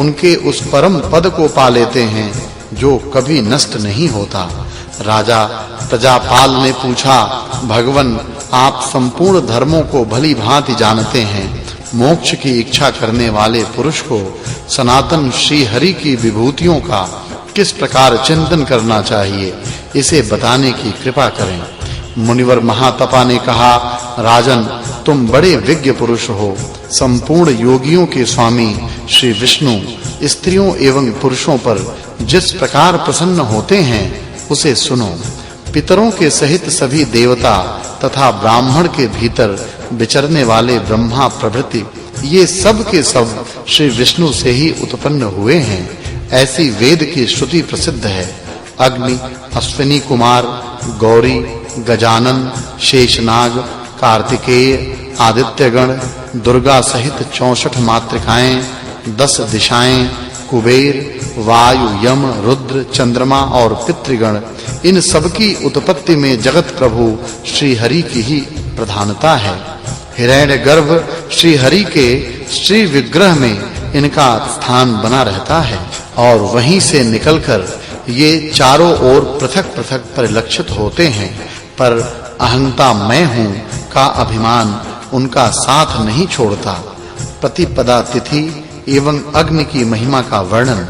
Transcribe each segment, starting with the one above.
उनके उस परम पद को पा लेते हैं जो कभी नष्ट नहीं होता। राजा प्रजापाल ने पूछा, भगवन आप संपूर्ण धर्मों को भली भांति जानते हैं। मोक्ष की इच्छा करने वाले पुरुष को सनातन श्री हरि की विभूतियों का किस प्रकार चिंतन करना चाहिए, इसे बताने की कृपा करें। मुनिवर महातपा ने कहा, राजन तुम बड़े विज्ञ पुरुष हो। संपूर्ण योगियों के स्वामी श्री विष्णु स्त्रियों एवं पुरुषों पर जिस प्रकार प्रसन्न होते हैं उसे सुनो। पितरों के सहित सभी देवता तथा ब्राह्मण के भीतर विचरने वाले ब्रह्मा प्रभृति ये सब के सब श्री विष्णु से ही उत्पन्न हुए हैं, ऐसी वेद की श्रुति प्रसिद्ध है। अग्नि, अश्विनी कुमार, गौरी, गजानन, शेषनाग, कार्तिकेय, आदित्यगण, दुर्गा सहित 64 मातृकाएं, 10 दिशाएं, कुबेर, वायु, यम, रुद्र, चंद्रमा और पितृगण, इन सब की उत्पत्ति में जगत प्रभु श्री हरि की ही प्रधानता है। हिरण्यगर्भ श्री हरि के श्री विग्रह में इनका स्थान बना रहता है और वहीं से निकलकर ये चारों ओर पृथक-पृथक परिलक्षित होते हैं, पर अहंता मैं हूँ का अभिमान उनका साथ नहीं छोड़ता। प्रतिपदा तिथि एवं अग्नि की महिमा का वर्णन।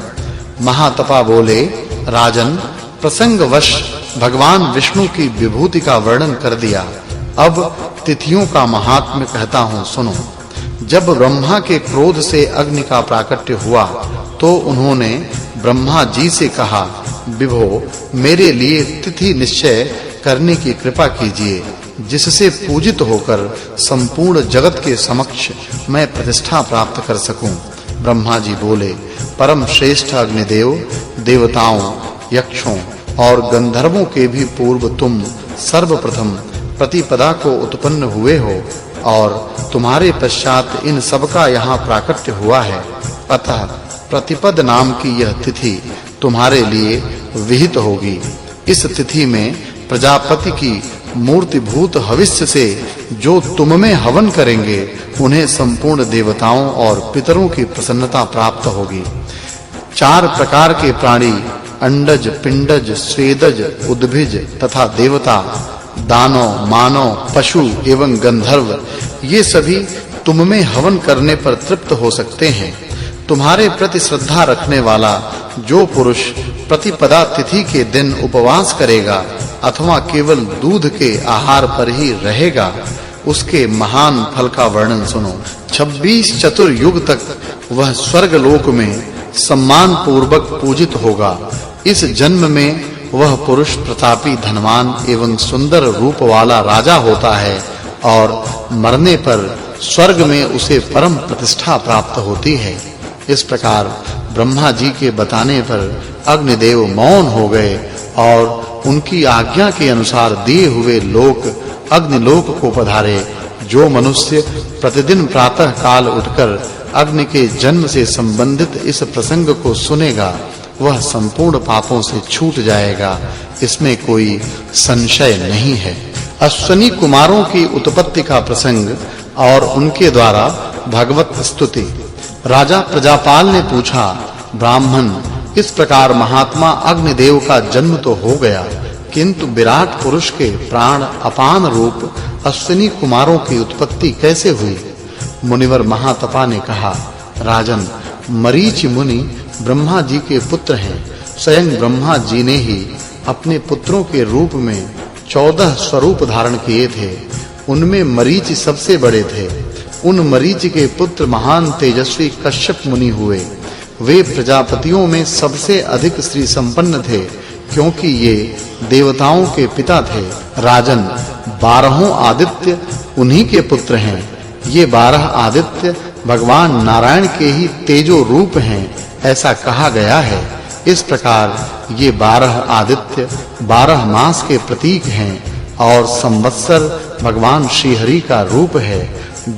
महातपा बोले, राजन प्रसंगवश भगवान विष्णु की विभूति का वर्णन कर दिया। अब तिथियों का महात्म्य कहता हूँ, सुनो। जब ब्रह्मा के क्रोध से अग्नि का प्राकट्य हुआ तो उन्होंने ब्रह्मा जी से कहा, विभो मेरे लिए तिथि निश्चय करने की कृपा कीजिए, जिससे पूजित होकर संपूर्ण जगत के समक्ष मैं प्रतिष्ठा प्राप्त कर सकूं। ब्रह्मा जी बोले, परम श्रेष्ठ अग्निदेव, देवताओं, यक्षों और गंधर्वों के भी पूर्व तुम सर्वप्रथम प्रतिपदा को उत्पन्न हुए हो और तुम्हारे पश्चात इन सब का यहाँ प्राकट्य हुआ है। अतः प्रतिपद नाम की यह तिथि तुम्हारे लिए विहित होगी। इस तिथि में प्रजापति की मूर्तिभूत हविष्य से जो तुम में हवन करेंगे उन्हें संपूर्ण देवताओं और पितरों की प्रसन्नता प्राप्त होगी। 4 प्रकार के प्राणी अंडज, पिंडज, स्वेदज, उद्भिज तथा देवता, दानव, मानव, पशु एवं गंधर्व ये सभी तुम में हवन करने पर तृप्त हो सकते हैं। तुम्हारे प्रति श्रद्धा रखने वाला जो पुरुष प्रतिपदा तिथि के दिन उपवास करेगा अथवा केवल दूध के आहार पर ही रहेगा, उसके महान फल का वर्णन सुनो। 26 चतुर्युग तक वह स्वर्ग लोक में सम्मान पूर्वक पूजित होगा। इस जन्म में वह पुरुष प्रतापी, धनवान एवं सुंदर रूप वाला राजा होता है और मरने पर स्वर्ग में उसे परम प्रतिष्ठा प्राप्त होती है। इस प्रकार ब्रह्मा जी के बताने पर अग्निदेव मौन हो गए और उनकी आज्ञा के अनुसार दिए हुए लोक अग्निलोक को पधारे। जो मनुष्य प्रतिदिन प्रातः काल उठकर अग्नि के जन्म से संबंधित इस प्रसंग को सुनेगा वह संपूर्ण पापों से छूट जाएगा, इसमें कोई संशय नहीं है। अश्विनी कुमारों की उत्पत्ति का प्रसंग और उनके द्वारा भगवत स्तुति। राजा प्रजापाल ने पूछा, ब्राह्मण इस प्रकार महात्मा अग्निदेव का जन्म तो हो गया, किंतु विराट पुरुष के प्राण अपान रूप अश्विनी कुमारों की उत्पत्ति कैसे हुई? मुनिवर महातपा ने कहा, राजन मरीचि मुनि ब्रह्मा जी के पुत्र हैं। स्वयं ब्रह्मा जी ने ही अपने पुत्रों के रूप में 14 स्वरूप धारण किए थे। उनमें मरीचि सबसे बड़े थे। उन मरीचि के पुत्र महान तेजस्वी कश्यप मुनि हुए। वे प्रजापतियों में सबसे अधिक श्री संपन्न थे, क्योंकि ये देवताओं के पिता थे। राजन 12 आदित्य उन्हीं के पुत्र हैं। ये 12 आदित्य भगवान नारायण के ही तेजो रूप हैं, ऐसा कहा गया है। इस प्रकार ये 12 आदित्य 12 मास के प्रतीक हैं और संवत्सर भगवान श्री हरि का रूप है।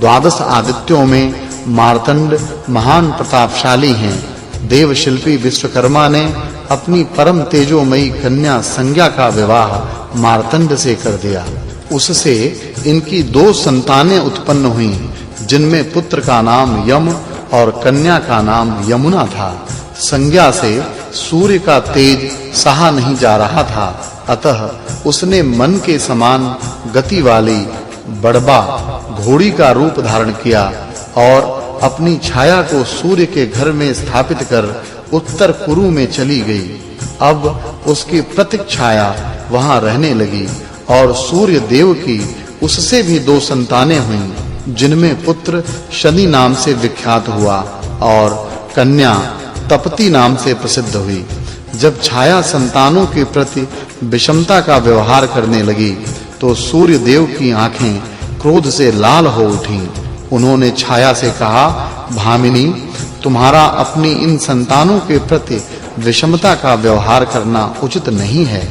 12 आदित्यों में मार्तंड महान प्रतापशाली हैं। देवशिल्पी विश्वकर्मा ने अपनी परम तेजोमयी कन्या संज्ञा का विवाह मार्तंड से कर दिया। उससे इनकी 2 संतानें उत्पन्न हुईं, जिनमें पुत्र का नाम यम और कन्या का नाम यमुना था। संज्ञा से सूर्य का तेज सहा नहीं जा रहा था, अतः उसने मन के समान गति वाली बड़बा घोड़ी का रूप धारण किया और अपनी छाया को सूर्य के घर में स्थापित कर उत्तर कुरु में चली गई। अब उसकी प्रतीक छाया वहां रहने लगी और सूर्य देव की उससे भी 2 संतानें हुईं, जिनमें पुत्र शनि नाम से विख्यात हुआ और कन्या तपती नाम से प्रसिद्ध हुई। जब छाया संतानों के प्रति विषमता का व्यवहार करने लगी तो सूर्य देव की आंखें क्रोध से लाल हो उठीं। उन्होंने छाया से कहा, भामिनी, तुम्हारा अपनी इन संतानों के प्रति विषमता का व्यवहार करना उचित नहीं है।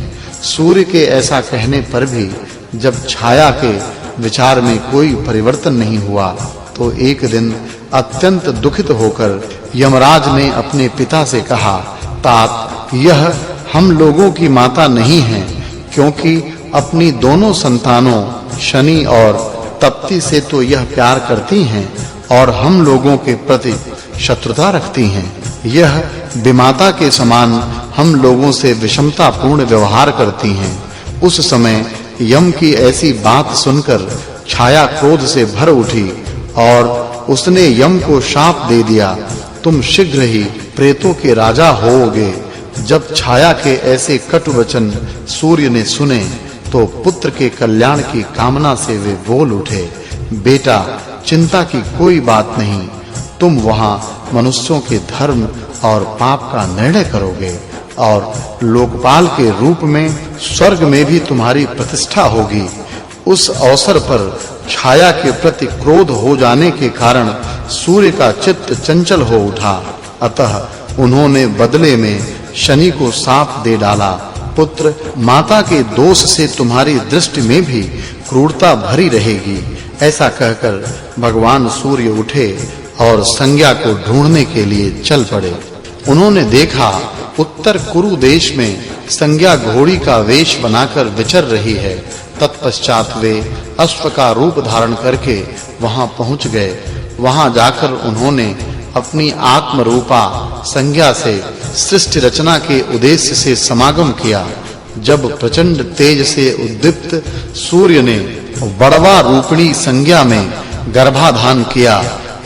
सूर्य के ऐसा कहने पर भी जब छाया के विचार में कोई परिवर्तन नहीं हुआ तो एक दिन अत्यंत दुखित होकर यमराज ने अपने पिता से कहा, तात, यह हम लोगों की माता नहीं है, क्योंकि अपनी दोनों संतानों शनि और तप्ती से तो यह प्यार करती हैं और हम लोगों के प्रति शत्रुता रखती हैं। यह विमाता के समान हम लोगों से विषमता पूर्ण व्यवहार करती हैं। उस समय यम की ऐसी बात सुनकर छाया क्रोध से भर उठी और उसने यम को शाप दे दिया, तुम शीघ्र ही प्रेतों के राजा होओगे। जब छाया के ऐसे कटु वचन सूर्य ने सुने तो पुत्र के कल्याण की कामना से वे बोल उठे, बेटा, चिंता की कोई बात नहीं, तुम वहां मनुष्यों के धर्म और पाप का निर्णय करोगे और लोकपाल के रूप में स्वर्ग में भी तुम्हारी प्रतिष्ठा होगी। उस अवसर पर छाया के प्रति क्रोध हो जाने के कारण सूर्य का चित्त चंचल हो उठा, अतः उन्होंने बदले में शनि को शाप दे डाला, पुत्र, माता के दोष से तुम्हारी दृष्टि में भी क्रूरता भरी रहेगी। ऐसा कहकर भगवान सूर्य उठे और संज्ञा को ढूंढने के लिए चल पड़े। उन्होंने देखा उत्तर कुरु देश में संज्ञा घोड़ी का वेश बनाकर विचर रही है। तत्पश्चात वे अश्व का रूप धारण करके वहां पहुंच गए। वहां जाकर उन्होंने अपनी आत्म रूपा संज्ञा से सृष्टि रचना के उद्देश्य से समागम किया। जब प्रचंड तेज से उद्दीप्त सूर्य ने बड़वा रूपिणी संज्ञा में गर्भाधान किया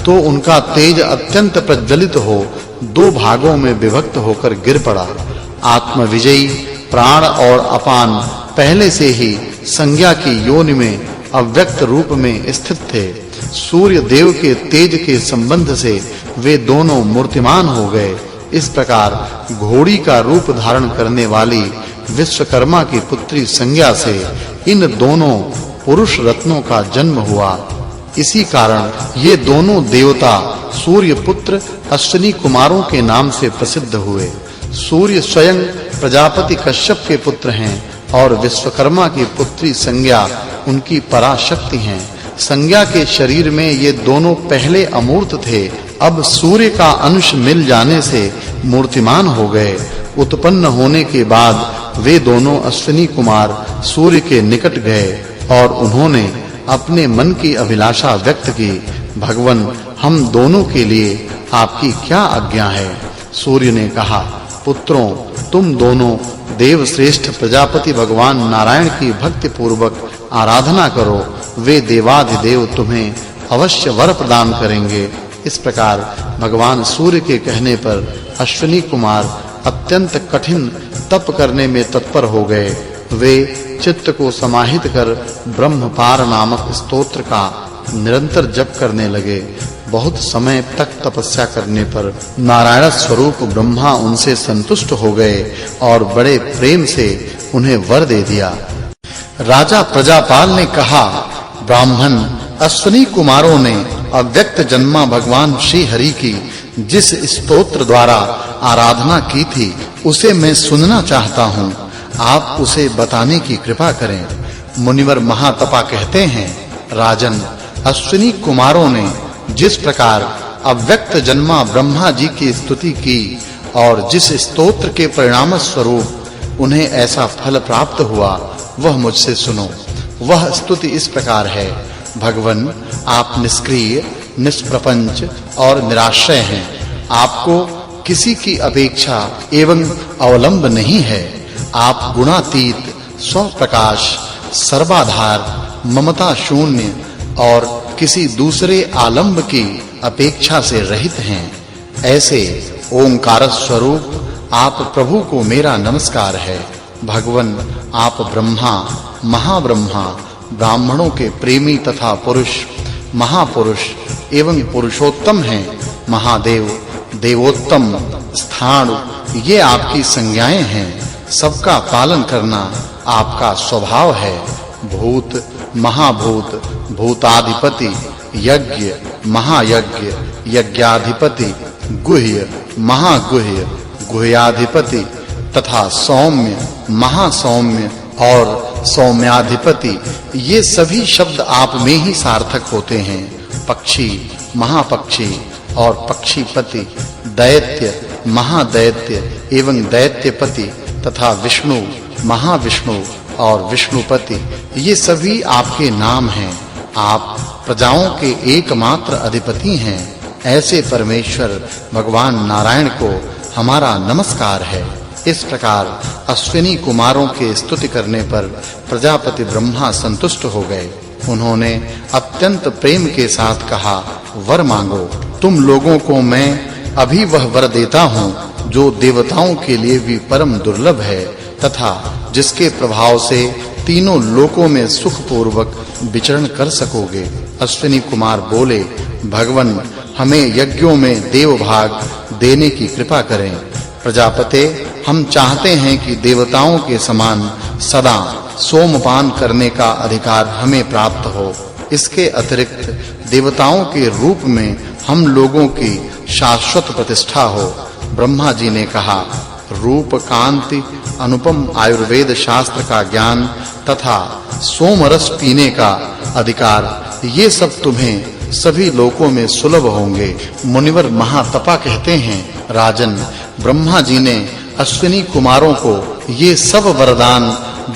तो उनका तेज अत्यंत प्रज्वलित हो 2 भागों में विभक्त होकर गिर पड़ा। आत्म विजयी प्राण और अपान पहले से ही संज्ञा की योनि में अव्यक्त रूप में स्थित थे। सूर्य देव के तेज के संबंध से वे दोनों मूर्तिमान हो गए। इस प्रकार घोड़ी का रूप धारण करने वाली विश्वकर्मा की पुत्री संज्ञा से इन दोनों पुरुष रत्नों का जन्म हुआ। इसी कारण ये दोनों देवता सूर्य पुत्र अश्विनी कुमारों के नाम से प्रसिद्ध हुए। सूर्य स्वयं प्रजापति कश्यप के पुत्र हैं और विश्वकर्मा की पुत्री संज्ञा उनकी पराशक्ति हैं। संज्ञा के शरीर में ये दोनों पहले अमूर्त थे, अब सूर्य का अंश मिल जाने से मूर्तिमान हो गए। उत्पन्न होने के बाद वे दोनों अश्विनी कुमार सूर्य के निकट गए और उन्होंने अपने मन की अभिलाषा व्यक्त की, भगवन, हम दोनों के लिए आपकी क्या आज्ञा है? सूर्य ने कहा, पुत्रों, तुम दोनों देव श्रेष्ठ प्रजापति भगवान नारायण की भक्ति पूर्वक आराधना करो, वे देवाधिदेव तुम्हें अवश्य वर प्रदान करेंगे। इस प्रकार भगवान सूर्य के कहने पर अश्विनी कुमार अत्यंत कठिन तप करने में तत्पर हो गए। वे चित्त को समाहित कर ब्रह्मपार नामक स्तोत्र का निरंतर जप करने लगे। बहुत समय तक तपस्या करने पर नारायण स्वरूप ब्रह्मा उनसे संतुष्ट हो गए और बड़े प्रेम से उन्हें वर दे दिया। राजा प्रजापाल ने कहा, ब्राह्मण, अश्विनी कुमारों ने अव्यक्त जन्मा भगवान श्री हरि की जिस स्तोत्र द्वारा आराधना की थी उसे मैं सुनना चाहता हूँ, आप उसे बताने की कृपा करें। मुनिवर महातपा कहते हैं, राजन, अश्विनी कुमारों ने जिस प्रकार अव्यक्त जन्मा ब्रह्मा जी की स्तुति की और जिस स्तोत्र के परिणाम स्वरूप उन्हें ऐसा फल प्राप्त हुआ, वह मुझसे सुनो। वह स्तुति इस प्रकार है, भगवन, आप निष्क्रिय, निष्प्रपंच और निराश्रय हैं। आपको किसी की अपेक्षा एवं अवलंब नहीं है। आप गुणातीत, स्वप्रकाश, सर्वाधार, ममता शून्य और किसी दूसरे आलंब की अपेक्षा से रहित हैं। ऐसे ओंकार स्वरूप आप प्रभु को मेरा नमस्कार है। भगवन, आप ब्रह्मा, महाब्रह्मा, ब्राह्मणों के प्रेमी तथा पुरुष, महापुरुष एवं पुरुषोत्तम हैं। महादेव, देवोत्तम, स्थाणु ये आपकी संज्ञाएं हैं। सबका पालन करना आपका स्वभाव है। भूत, महाभूत, भूताधिपति, यज्ञ, महायज्ञ, यज्ञाधिपति, गुह्य, महागुह्य, गुह्याधिपति तथा सौम्य, महासौम्य और सौम्याधिपति ये सभी शब्द आप में ही सार्थक होते हैं। पक्षी, महापक्षी और पक्षीपति, दैत्य, महादैत्य एवं दैत्यपति तथा विष्णु, महाविष्णु और विष्णुपति ये सभी आपके नाम हैं। आप प्रजाओं के एकमात्र अधिपति हैं। ऐसे परमेश्वर भगवान नारायण को हमारा नमस्कार है। इस प्रकार अश्विनी कुमारों के स्तुति करने पर प्रजापति ब्रह्मा संतुष्ट हो गए। उन्होंने अत्यंत प्रेम के साथ कहा, वर मांगो। तुम लोगों को मैं अभी वह वर देता हूँ जो देवताओं के लिए भी परम दुर्लभ है तथा जिसके प्रभाव से तीनों लोकों में सुख पूर्वक विचरण कर सकोगे। अश्विनी कुमार बोले, भगवन, हमें यज्ञों में देव भाग देने की कृपा करें। प्रजापते, हम चाहते हैं कि देवताओं के समान सदा सोमपान करने का अधिकार हमें प्राप्त हो। इसके अतिरिक्त देवताओं के रूप में हम लोगों की शाश्वत प्रतिष्ठा हो। ब्रह्मा जी ने कहा, रूप, कांति, अनुपम आयुर्वेद शास्त्र का ज्ञान तथा सोमरस पीने का अधिकार ये सब तुम्हें सभी लोकों में सुलभ होंगे। मुनिवर महातपा कहते हैं, राजन, ब्रह्मा जी ने अश्विनी कुमारों को ये सब वरदान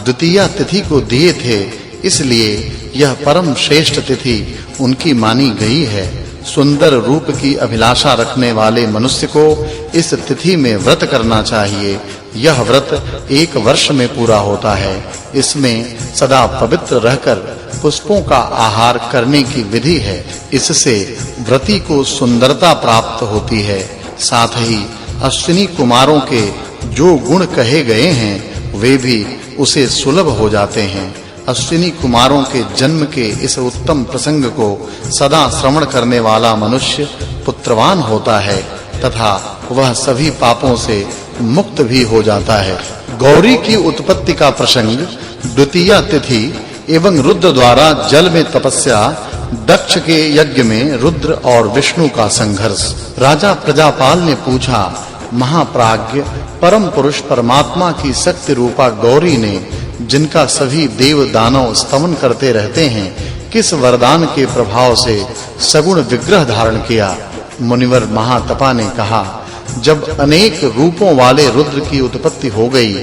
द्वितीया तिथि को दिए थे, इसलिए यह परम श्रेष्ठ तिथि उनकी मानी गई है। सुंदर रूप की अभिलाषा रखने वाले मनुष्य को इस तिथि में व्रत करना चाहिए। यह व्रत 1 वर्ष में पूरा होता है। इसमें सदा पवित्र रहकर पुष्पों का आहार करने की विधि है। इससे व्रती को सुंदरता प्राप्त होती है। साथ ही अश्विनी कुमारों के जो गुण कहे गए हैं वे भी उसे सुलभ हो जाते हैं। अश्विनी कुमारों के जन्म के इस उत्तम प्रसंग को सदा श्रवण करने वाला मनुष्य पुत्रवान होता है तथा वह सभी पापों से मुक्त भी हो जाता है। गौरी की उत्पत्ति का प्रसंग, द्वितीया तिथि एवं रुद्र द्वारा जल में तपस्या, दक्ष के यज्ञ में रुद्र और विष्णु का संघर्ष। राजा प्रजापाल ने पूछा, महाप्राज्ञ परम पुरुष परमात्मा की शक्ति रूपा गौरी ने, जिनका सभी देव दानव स्तवन करते रहते हैं, किस वरदान के प्रभाव से सगुण विग्रह धारण किया? मुनिवर महातपा ने कहा, जब अनेक रूपों वाले रुद्र की उत्पत्ति हो गई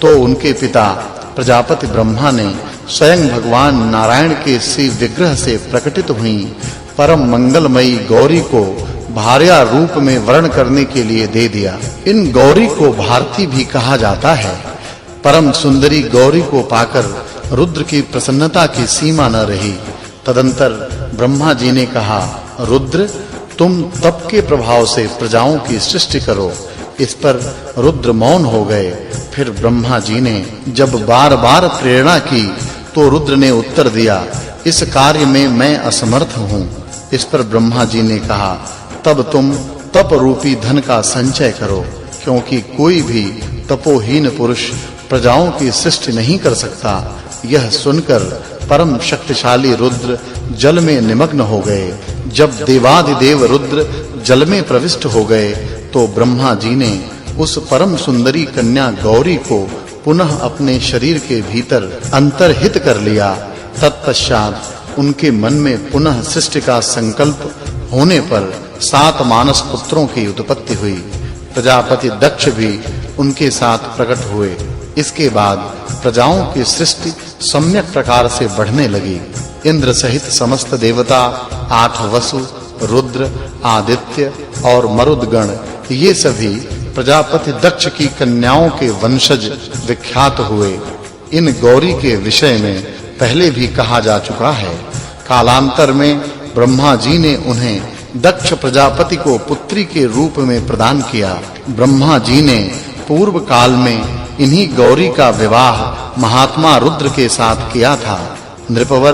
तो उनके पिता प्रजापति ब्रह्मा ने स्वयं भगवान नारायण के श्री विग्रह से प्रकटित हुई परम मंगलमयी गौरी को भार्या रूप में वर्ण करने के लिए दे दिया। इन गौरी को भारती भी कहा जाता है। परम सुंदरी गौरी को पाकर रुद्र की प्रसन्नता की सीमा न रही। तदंतर ब्रह्मा जी ने कहा, रुद्र, तुम तप के प्रभाव से प्रजाओं की सृष्टि करो। इस पर रुद्र मौन हो गए। फिर ब्रह्मा जी ने जब बार-बार प्रेरणा की तो रुद्र ने उत्तर दिया, इस कार्य में मैं असमर्थ हूँ। इस पर ब्रह्मा जी ने कहा, तब तुम तप रूपी धन का संचय करो, क्योंकि कोई भी तपोहीन पुरुष प्रजाओं की सृष्टि नहीं कर सकता। यह सुनकर परम शक्तिशाली रुद्र जल में निमग्न हो गए। जब देवाधिदेव रुद्र जल में प्रविष्ट हो गए तो ब्रह्मा जी ने उस परम सुंदरी कन्या गौरी को पुनः अपने शरीर के भीतर अंतर्हित कर लिया। तत्पश्चात उनके मन में पुनः सृष्टि का संकल्प होने पर 7 मानस पुत्रों की उत्पत्ति हुई। प्रजापति दक्ष भी उनके साथ प्रकट हुए। इसके बाद प्रजाओं की सृष्टि सम्यक प्रकार से बढ़ने लगी। इंद्र सहित समस्त देवता, 8 वसु रुद्र, आदित्य और मरुदगण ये सभी प्रजापति दक्ष की कन्याओं के वंशज विख्यात हुए। इन गौरी के विषय में पहले भी कहा जा चुका है। कालांतर में ब्रह्मा जी ने उन्हें दक्ष प्रजापति को पुत्री के रूप में प्रदान किया। ब्रह्मा जी ने पूर्व काल में इन्हीं गौरी का विवाह महात्मा रुद्र के साथ किया था। नृपवर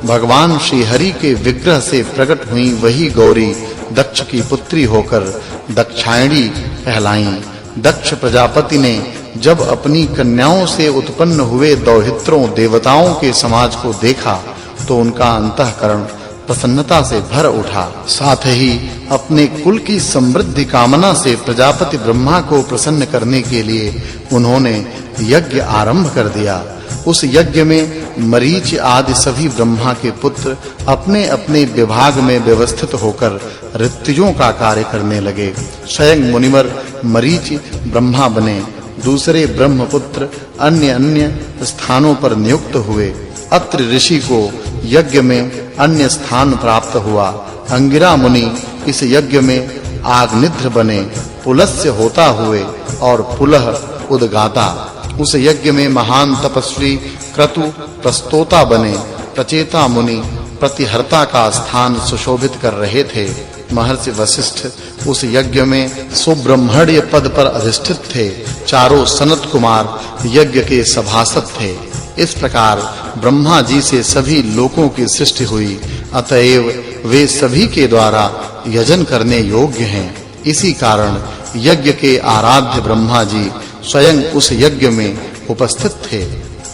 भगवान श्री हरि के विग्रह से प्रकट हुई वही गौरी दक्ष की पुत्री होकर दक्षायणी कहलाईं। दक्ष प्रजापति ने जब अपनी कन्याओं से उत्पन्न हुए दौहित्रों देवताओं के समाज को देखा तो उनका अंतःकरण प्रसन्नता से भर उठा। साथ ही अपने कुल की समृद्धि कामना से प्रजापति ब्रह्मा को प्रसन्न करने के लिए उन्होंने यज्ञ आरंभ कर दिया। उस यज्ञ में मरीचि आदि सभी ब्रह्मा के पुत्र अपने-अपने विभाग में व्यवस्थित होकर ऋत्विजों का कार्य करने लगे। स्वयं मुनिवर मरीचि ब्रह्मा बने, दूसरे ब्रह्मपुत्र अन्य स्थानों पर नियुक्त हुए। अत्रि ऋषि को यज्ञ में अन्य स्थान प्राप्त हुआ। अंगिरा मुनि इस यज्ञ में आग्निध्र बने, पुलस्य होता हुए और पुलह उद्गाता। उस यज्ञ में महान तपस्वी क्रतु प्रस्तोता बने। प्रचेता मुनि प्रतिहर्ता का स्थान सुशोभित कर रहे थे। महर्षि वशिष्ठ उस यज्ञ में सुब्रह्मण्य पद पर अधिष्ठित थे। चारों सनत कुमार यज्ञ के सभासद थे। इस प्रकार ब्रह्मा जी से सभी लोकों की सृष्टि हुई, अतएव वे सभी के द्वारा यजन करने योग्य हैं। इसी कारण यज्ञ के आराध्य ब्रह्मा जी स्वयं उस यज्ञ में उपस्थित थे।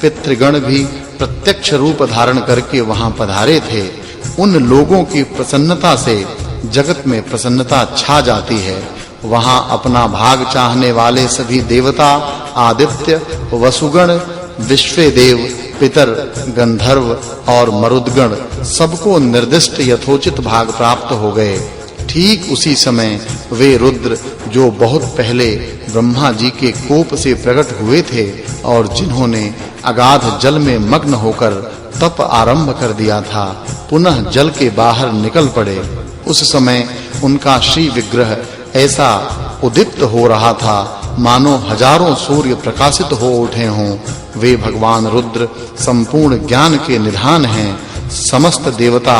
पितृगण भी प्रत्यक्ष रूप धारण करके वहां पधारे थे। उन लोगों की प्रसन्नता से जगत में प्रसन्नता छा जाती है। वहां अपना भाग चाहने वाले सभी देवता, आदित्य, वसुगण, विश्वेदेव, पितर, गंधर्व और मरुदगण सबको निर्दिष्ट यथोचित भाग प्राप्त हो गए। ठीक उसी समय वे रुद्र जो बहुत पहले ब्रह्मा जी के कोप से प्रकट हुए थे और जिन्होंने अगाध जल में मग्न होकर तप आरंभ कर दिया था, पुनः जल के बाहर निकल पड़े। उस समय उनका श्री विग्रह ऐसा उदीप्त हो रहा था मानो हजारों सूर्य प्रकाशित हो उठे हों। वे भगवान रुद्र संपूर्ण ज्ञान के निधान हैं। समस्त देवता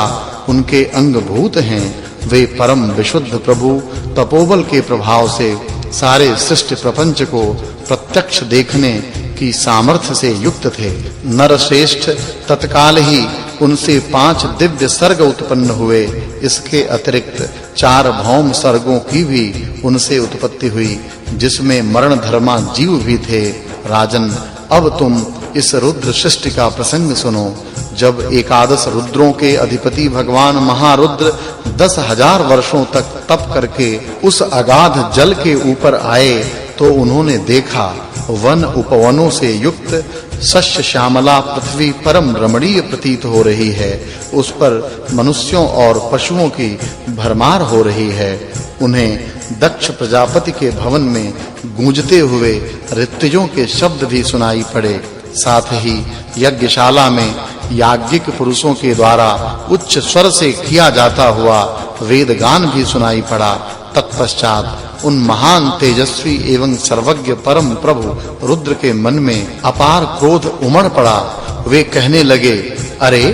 उनके अंगभूत हैं। वे परम विशुद्ध प्रभु तपोबल के प्रभाव से सारे सृष्टि प्रपंच को प्रत्यक्ष देखने की सामर्थ्य से युक्त थे। नरश्रेष्ठ तत्काल ही उनसे 5 दिव्य सर्ग उत्पन्न हुए। इसके अतिरिक्त 4 भौम सर्गों की भी उनसे उत्पत्ति हुई, जिसमें मरण धर्मा जीव भी थे। राजन, अब तुम इस रुद्र सृष्टि का प्रसंग सुनो। जब एकादश रुद्रों के अधिपति भगवान महारुद्र 10,000 वर्षों तक तप करके उस अगाध जल के ऊपर आए तो उन्होंने देखा वन उपवनों से युक्त शस्य श्यामला पृथ्वी परम रमणीय प्रतीत हो रही है। उस पर मनुष्यों और पशुओं की भरमार हो रही है। उन्हें दक्ष प्रजापति के भवन में गूंजते हुए ऋत्विजों के शब्द भी सुनाई पड़े। साथ ही यज्ञशाला में याज्ञिक पुरुषों के द्वारा उच्च स्वर से किया जाता हुआ वेद गान भी सुनाई पड़ा। तत्पश्चात उन महान तेजस्वी एवं सर्वज्ञ परम प्रभु रुद्र के मन में अपार क्रोध उमड़ पड़ा। वे कहने लगे, अरे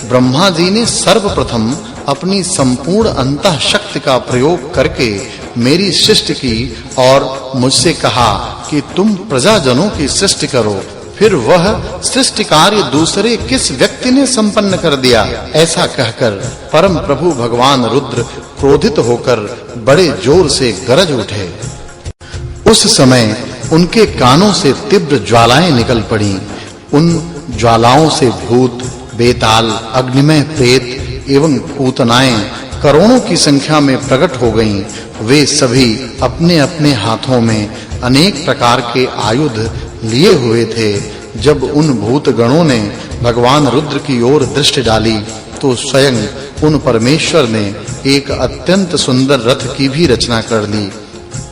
ब्रह्मा जी ने सर्वप्रथम अपनी संपूर्ण अंतः शक्ति का प्रयोग करके मेरी सृष्टि की और मुझसे कहा कि तुम प्रजाजनों की सृष्टि करो। फिर वह सृष्टि कार्य दूसरे किस व्यक्ति ने संपन्न कर दिया? ऐसा कहकर परम प्रभु भगवान रुद्र क्रोधित होकर बड़े जोर से गरज उठे। उस समय उनके कानों से तीव्र ज्वालाएं निकल पड़ीं। उन ज्वालाओं से भूत, बेताल, अग्निमय प्रेत एवं पूतनाएं करोड़ों की संख्या में प्रकट हो गईं। वे सभी अपने-अपने हाथों में अनेक प्रकार के आयुध लिए हुए थे। जब उन भूत गणों ने भगवान रुद्र की ओर दृष्टि डाली तो स्वयं उन परमेश्वर ने एक अत्यंत सुंदर रथ की भी रचना कर ली।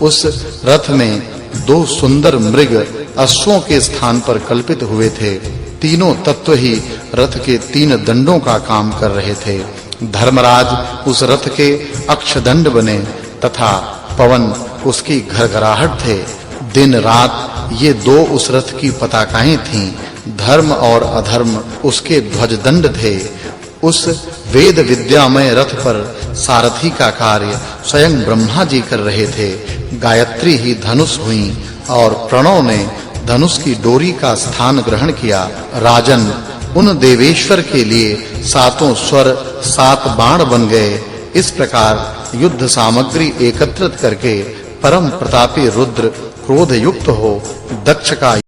उस रथ में 2 सुंदर मृग अश्वों के स्थान पर कल्पित हुए थे। तीनों तत्व ही रथ के 3 दंडों का काम कर रहे थे। धर्मराज उस रथ के अक्षदंड बने तथा पवन उसकी घरघराहट थे। दिन रात ये दो उस रथ की पताकाएं थीं। धर्म और अधर्म उसके ध्वजदंड थे। उस वेद विद्यामय रथ पर सारथी का कार्य स्वयं ब्रह्मा जी कर रहे थे। गायत्री ही धनुष हुई और प्रणव ने धनुष की डोरी का स्थान ग्रहण किया। राजन, उन देवेश्वर के लिए सातों स्वर सात बाण बन गए। इस प्रकार युद्ध सामग्री एकत्रित करके परम प्रतापी रुद्र क्रोध युक्त हो दक्ष का